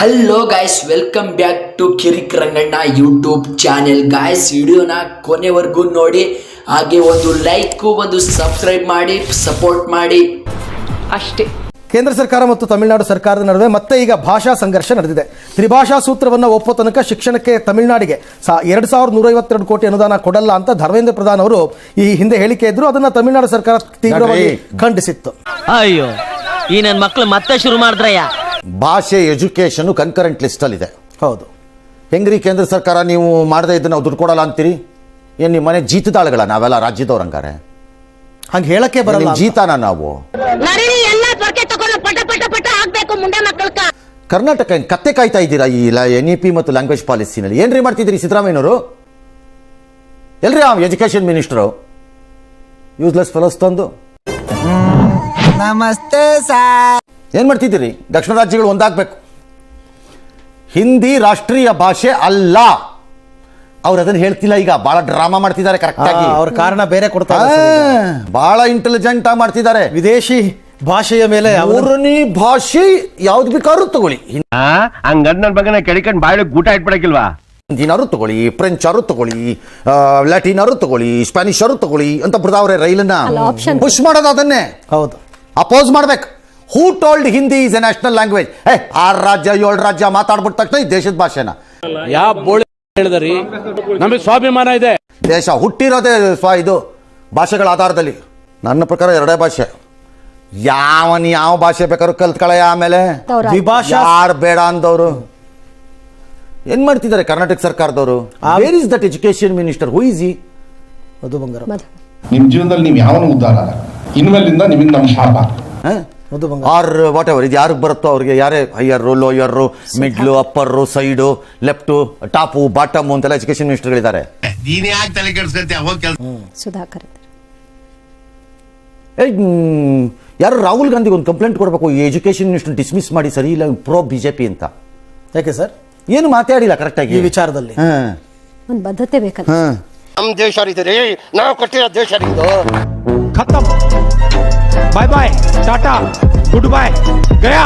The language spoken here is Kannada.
Hello guys, welcome back to Kirik Ranganna YouTube channel. Guys, ವಿಡಿಯೋನ ಕೊನೆವರೆಗೂ ನೋಡಿ, ಹಾಗೆ ಒಂದು ಲೈಕ್ ಒಂದು ಸಬ್ಸ್ಕ್ರೈಬ್ ಮಾಡಿ ಸಪೋರ್ಟ್ ಮಾಡಿ ಅಷ್ಟೇ. ಕೇಂದ್ರ ಸರ್ಕಾರ ಮತ್ತು ತಮಿಳುನಾಡು ಸರ್ಕಾರದ ನಡುವೆ ಮತ್ತೆ ಈಗ ಭಾಷಾ ಸಂಘರ್ಷ ನಡೆದಿದೆ. ತ್ರಿಭಾಷಾ ಸೂತ್ರವನ್ನು ಒಪ್ಪೋ ತನಕ ಶಿಕ್ಷಣಕ್ಕೆ ತಮಿಳುನಾಡಿಗೆ 2152 ಕೋಟಿ ಅನುದಾನ ಕೊಡಲ್ಲ ಅಂತ ಧರ್ಮೇಂದ್ರ ಪ್ರಧಾನ್ ಅವರು ಈ ಹಿಂದೆ ಹೇಳಿಕೆ ಇದ್ರು. ಅದನ್ನ ತಮಿಳುನಾಡು ಸರ್ಕಾರ ತೀವ್ರವಾಗಿ ಖಂಡಿಸಿತ್ತು. ಅಯ್ಯೋ, ಈ ನನ್ನ ಮಕ್ಕಳು ಮತ್ತೆ ಶುರು ಮಾಡಿದ್ರಯ್ಯ. ಭಾಷೆ ಎಜುಕೇಶನ್ ಕನ್ಕರೆಂಟ್ ಲಿಸ್ಟ್ ಅಲ್ಲಿ ಇದೆ. ಹೌದು, ಹೆಂಗ್ರಿ ಕೇಂದ್ರ ಸರ್ಕಾರ ನೀವು ಮಾಡದೇ ಇದ್ದು ನಾವು ದುಡ್ಡು ಕೊಡಲ್ಲ ಅಂತೀರಿ? ಏನ್ ನಿಮ್ಮ ಮನೆ ಜೀತದಾಳುಗಳ ನಾವೆಲ್ಲ ರಾಜ್ಯದವ್ರಂಗಾರೆ? ಹಂಗೆ ಹೇಳಕ್ಕೆ ಬರಲ್ಲ. ಜೀತಾನ ನಾವು ಕರ್ನಾಟಕ ಕತ್ತೆ ಕಾಯ್ತಾ ಇದ್ದೀರಾ ಈ NEP ಮತ್ತು ಲ್ಯಾಂಗ್ವೇಜ್ ಪಾಲಿಸಿನಲ್ಲಿ? ಏನ್ರಿ ಮಾಡ್ತಿದ್ದೀರಿ ಸಿದ್ದರಾಮಯ್ಯನವರು? ಎಲ್ರಿ ಆ ಎಜುಕೇಶನ್ ಮಿನಿಸ್ಟರು ಯೂಸ್ಲೆಸ್ ಫೆಲೋಸ್ ತಂದು ನಮಸ್ತೆ ಸರ್. ಏನ್ ಮಾಡ್ತಿದ್ದೀರಿ? ದಕ್ಷಿಣ ರಾಜ್ಯಗಳು ಒಂದಾಗಬೇಕು. ಹಿಂದಿ ರಾಷ್ಟ್ರೀಯ ಭಾಷೆ ಅಲ್ಲ. ಅವ್ರು ಅದನ್ನ ಹೇಳ್ತಿಲ್ಲ. ಈಗ ಬಹಳ ಡ್ರಾಮಾ ಮಾಡ್ತಿದ್ದಾರೆ. ಕರೆಕ್ಟ್ ಆಗಿ ಅವ್ರ ಕಾರಣ ಬೇರೆ ಕೊಡ್ತಾರೆ. ಬಹಳ ಇಂಟೆಲಿಜೆಂಟ್ ಆಗಿ ಮಾಡ್ತಿದ್ದಾರೆ. ವಿದೇಶಿ ಭಾಷೆಯ ಮೇಲೆ ಮೂರನೇ ಭಾಷೆ ಯಾವ್ದು ಬೇಕಾದ್ರೂ ತಗೊಳ್ಳಿ. ಹಂಗಂದ್ ನನ್ನ ಬಗ್ಗೆ ಕೆಡಿಕೊಂಡು ಬಾಯಿಗೆ ಗೂಟ ಇಟ್ಬಿಡಕಿಲ್ವಾ? ಹಿಂದಿನಾರು ತಗೊಳ್ಳಿ, ಫ್ರೆಂಚ್ ಅವರು ತಗೊಳ್ಳಿ, ಲ್ಯಾಟಿನ್ ಅವರು ತಗೊಳ್ಳಿ, ಸ್ಪ್ಯಾನಿಷ್ ಅವರು ತಗೊಳ್ಳಿ ಅಂತ ಬಿಡ್ತಾವ್ರೆ. ರೈಲನ್ನ ಪುಷ್ ಮಾಡೋದು ಅದನ್ನೇ. ಹೌದು, ಅಪೋಸ್ ಮಾಡ್ಬೇಕು. Who told Hindi is A national language? 6 ರಾಜ್ಯ 7 ರಾಜ್ಯ ಮಾತಾಡ್ಬಿಟ್ಟ ತಕ್ಷಣ ಈ ದೇಶದ ಭಾಷೆನ ಯಾವ ಬೋಳಿ ಹೇಳಿದ್ರಿ? ನಮಗೆ ಸ್ವಾಭಿಮಾನ ಇದೆ. ದೇಶ ಹುಟ್ಟಿರೋದೇ ಇದು ಭಾಷೆಗಳ ಆಧಾರದಲ್ಲಿ. ನನ್ನ ಪ್ರಕಾರ 2 ಭಾಷೆ. ಯಾವ ಭಾಷೆ ಬೇಕಾದ್ರೂ ಕಲ್ತ್ಕೊಳ್ಳ. ಆಮೇಲೆ ದ್ವಿಭಾಷಾ ಯಾರು ಬೇಡ ಅಂದವರು ಏನ್ ಮಾಡ್ತಿದ್ದಾರೆ ಕರ್ನಾಟಕ ಸರ್ಕಾರದವರು? Where is that education minister? Who is he? ಅದು ಬಂಗಾರ. ನಿಮ್ ಜೀವನದಲ್ಲಿ ನೀವು ಯಾವನು ಉದ್ಧಾರ ಅಲ್ಲ. ಇನ್ಮೇಲಿಂದ ನಿಮಗೆ ನಮ್ಮ ಶಾಪ. ಆರ್ ವಾಟ್ ಎವರ್ ಇದು ಯಾರಿಗೆ ಬರುತ್ತೋ ಅವ್ರಿಗೆ, ಯಾರೇ higher lower ಮಿಡ್ಲು upper side left top bottom ಅಂತೆಲ್ಲ ಎಜುಕೇಶನ್ ಮಿನಿಸ್ಟರ್ಗಳಿದ್ದಾರೆ. ಸುಧಾಕರ್ ಯಾರು ರಾಹುಲ್ ಗಾಂಧಿಗೆ ಒಂದು ಕಂಪ್ಲೇಂಟ್ ಕೊಡಬೇಕು, ಈ ಎಜುಕೇಶನ್ ಮಿನಿಸ್ಟರ್ ಡಿಸ್ಮಿಸ್ ಮಾಡಿ, ಸರಿ ಇಲ್ಲ ಪ್ರೋ ಬಿಜೆಪಿ ಅಂತ. ಯಾಕೆ ಸರ್ ಏನು ಮಾತಾಡಿಲ್ಲ ಕರೆಕ್ಟಾಗಿ ಈ ವಿಚಾರದಲ್ಲಿ? ಒಂದು ಬದ್ಧತೆ ಬೇಕಲ್ಲ. ನಮ್ ದೇಶ ರೀ, ನಾವು ಕೊಟ್ಟಿರೋ ದೇಶ ಇದು. ಖತಮ್. ಬಾಯ್ ಬಾಯ್, ಟಾಟಾ, ಗುಡ್ ಬಾಯ್, ಗಯಾ.